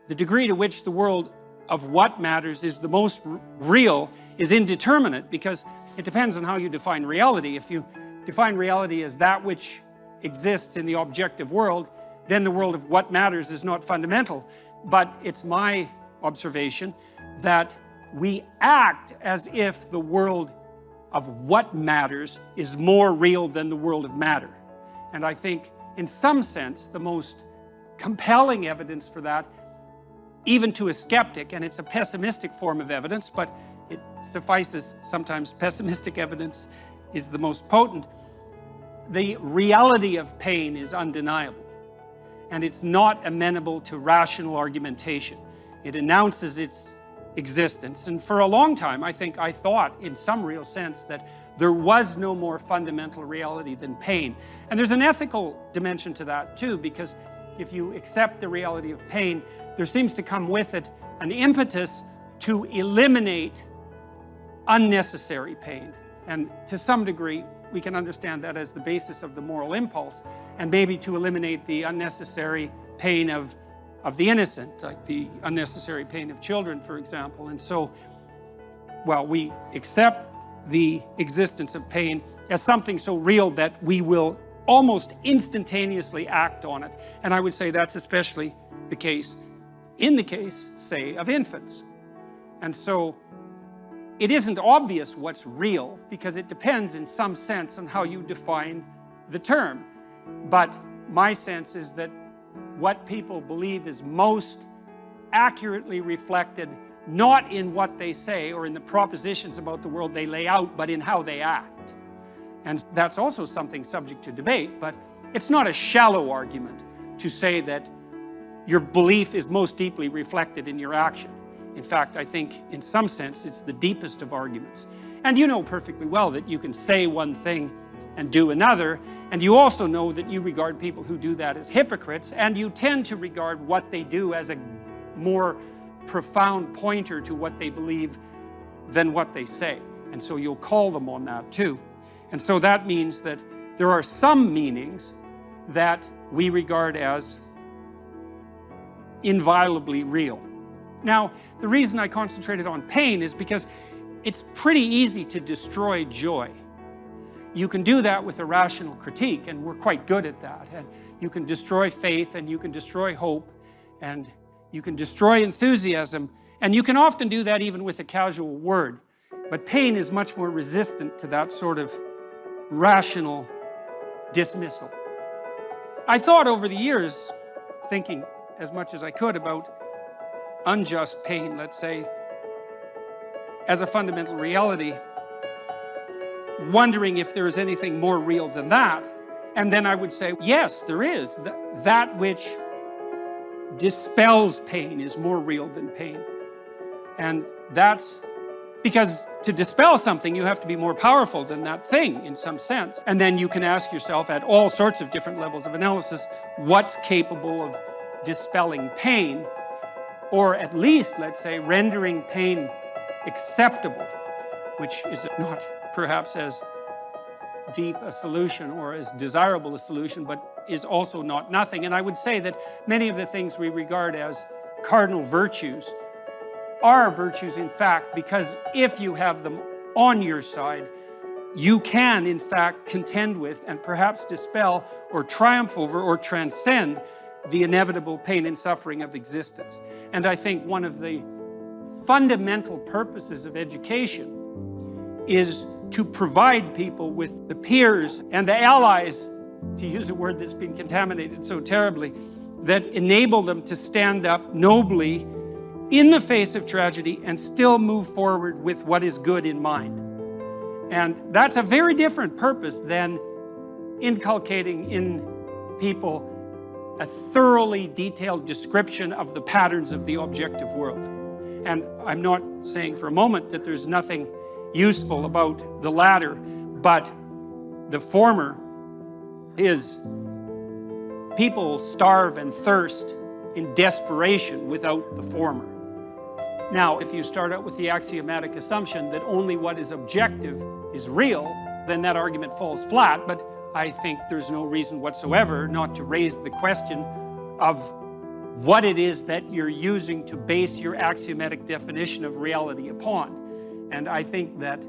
the degree to which the world of what matters is the most real is indeterminate, because it depends on how you define reality. If you define reality as that which exists in the objective world, then the world of what matters is not fundamental. But it's my observation that we act as if the world of what matters is more real than the world of matter. And I think, in some sense, the most compelling evidence for that, even to a skeptic, and it's a pessimistic form of evidence, but it suffices, sometimes pessimistic evidence is the most potent. The reality of pain is undeniable, and it's not amenable to rational argumentation. It announces its existence, and for a long time, I think I thought, in some real sense, that there was no more fundamental reality than pain. And there's an ethical dimension to that too, because if you accept the reality of pain, there seems to come with it an impetus to eliminate unnecessary pain. And to some degree, we can understand that as the basis of the moral impulse, and maybe to eliminate the unnecessary pain of the innocent, like the unnecessary pain of children, for example. And so, well, we accept the existence of pain as something so real that we will almost instantaneously act on it. And I would say that's especially the case in the case, say, of infants. And so it isn't obvious what's real, because it depends in some sense on how you define the term. But my sense is that what people believe is most accurately reflected not in what they say or in the propositions about the world they lay out, but in how they act. And that's also something subject to debate, but it's not a shallow argument to say that your belief is most deeply reflected in your action. In fact, I think in some sense it's the deepest of arguments. And you know perfectly well that you can say one thing and do another, and you also know that you regard people who do that as hypocrites, and you tend to regard what they do as a more profound pointer to what they believe than what they say. And so you'll call them on that too. And so that means that there are some meanings that we regard as inviolably real. Now, the reason I concentrated on pain is because it's pretty easy to destroy joy. You can do that with a rational critique, and we're quite good at that. And you can destroy faith, and you can destroy hope, and you can destroy enthusiasm, and you can often do that even with a casual word. But pain is much more resistant to that sort of rational dismissal. I thought over the years, thinking as much as I could about unjust pain, let's say, as a fundamental reality, wondering if there is anything more real than that. And then I would say, yes, there is. That which dispels pain is more real than pain. And that's because to dispel something, you have to be more powerful than that thing in some sense. And then you can ask yourself at all sorts of different levels of analysis, what's capable of dispelling pain, or at least, let's say, rendering pain acceptable, which is not perhaps as deep a solution or as desirable a solution, but is also not nothing. And I would say that many of the things we regard as cardinal virtues are virtues, in fact, because if you have them on your side, you can, in fact, contend with and perhaps dispel or triumph over or transcend the inevitable pain and suffering of existence. And I think one of the fundamental purposes of education is to provide people with the peers and the allies, to use a word that's been contaminated so terribly, that enable them to stand up nobly in the face of tragedy and still move forward with what is good in mind. And that's a very different purpose than inculcating in people a thoroughly detailed description of the patterns of the objective world. And I'm not saying for a moment that there's nothing useful about the latter, but the former is people starve and thirst in desperation without the former. Now, if you start out with the axiomatic assumption that only what is objective is real, then that argument falls flat, but I think there's no reason whatsoever not to raise the question of what it is that you're using to base your axiomatic definition of reality upon. And I think that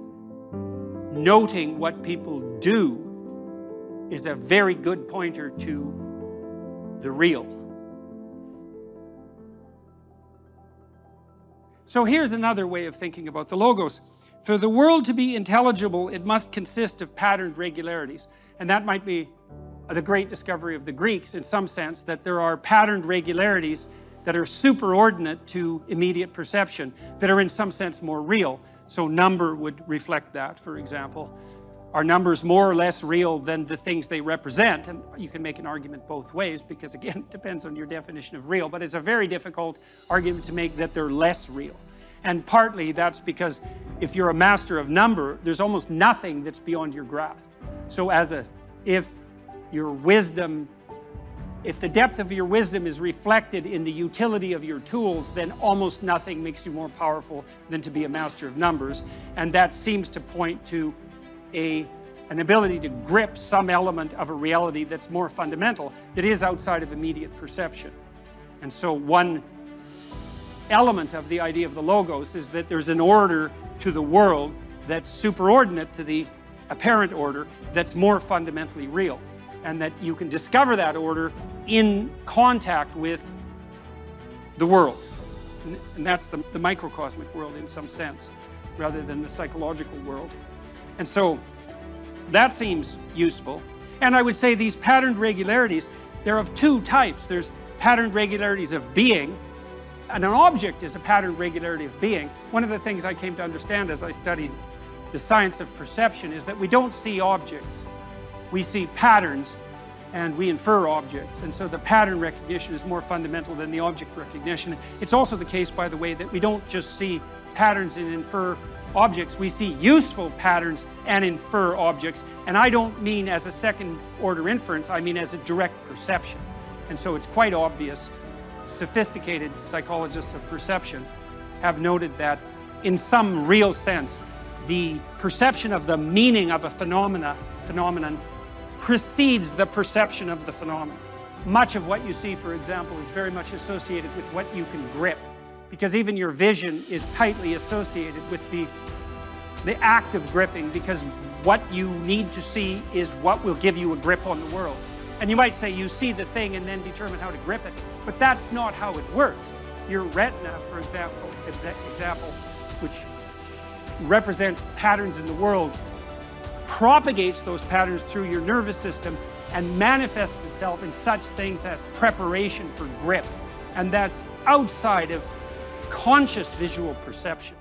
noting what people do is a very good pointer to the real. So here's another way of thinking about the logos. For the world to be intelligible, it must consist of patterned regularities. And that might be the great discovery of the Greeks in some sense, that there are patterned regularities that are superordinate to immediate perception, that are in some sense more real. So number would reflect that, for example. Are numbers more or less real than the things they represent? And you can make an argument both ways, because again, it depends on your definition of real, but it's a very difficult argument to make that they're less real. And partly that's because if you're a master of number, there's almost nothing that's beyond your grasp. So if the depth of your wisdom is reflected in the utility of your tools, then almost nothing makes you more powerful than to be a master of numbers. And that seems to point to an ability to grip some element of a reality that's more fundamental, that is outside of immediate perception. And so one element of the idea of the logos is that there's an order to the world that's superordinate to the apparent order, that's more fundamentally real, and that you can discover that order in contact with the world. And that's the microcosmic world in some sense, rather than the psychological world. And so that seems useful. And I would say these patterned regularities, they're of two types. There's patterned regularities of being, and an object is a patterned regularity of being. One of the things I came to understand as I studied the science of perception is that we don't see objects. We see patterns and we infer objects. And so the pattern recognition is more fundamental than the object recognition. It's also the case, by the way, that we don't just see patterns and infer objects. We see useful patterns and infer objects. And I don't mean as a second order inference, I mean as a direct perception. And so it's quite obvious. Sophisticated psychologists of perception have noted that in some real sense, the perception of the meaning of a phenomenon precedes the perception of the phenomenon. Much of what you see, for example, is very much associated with what you can grip, because even your vision is tightly associated with the act of gripping, because what you need to see is what will give you a grip on the world. And you might say you see the thing and then determine how to grip it, but that's not how it works. Your retina, for example, which represents patterns in the world, propagates those patterns through your nervous system and manifests itself in such things as preparation for grip. And that's outside of conscious visual perception.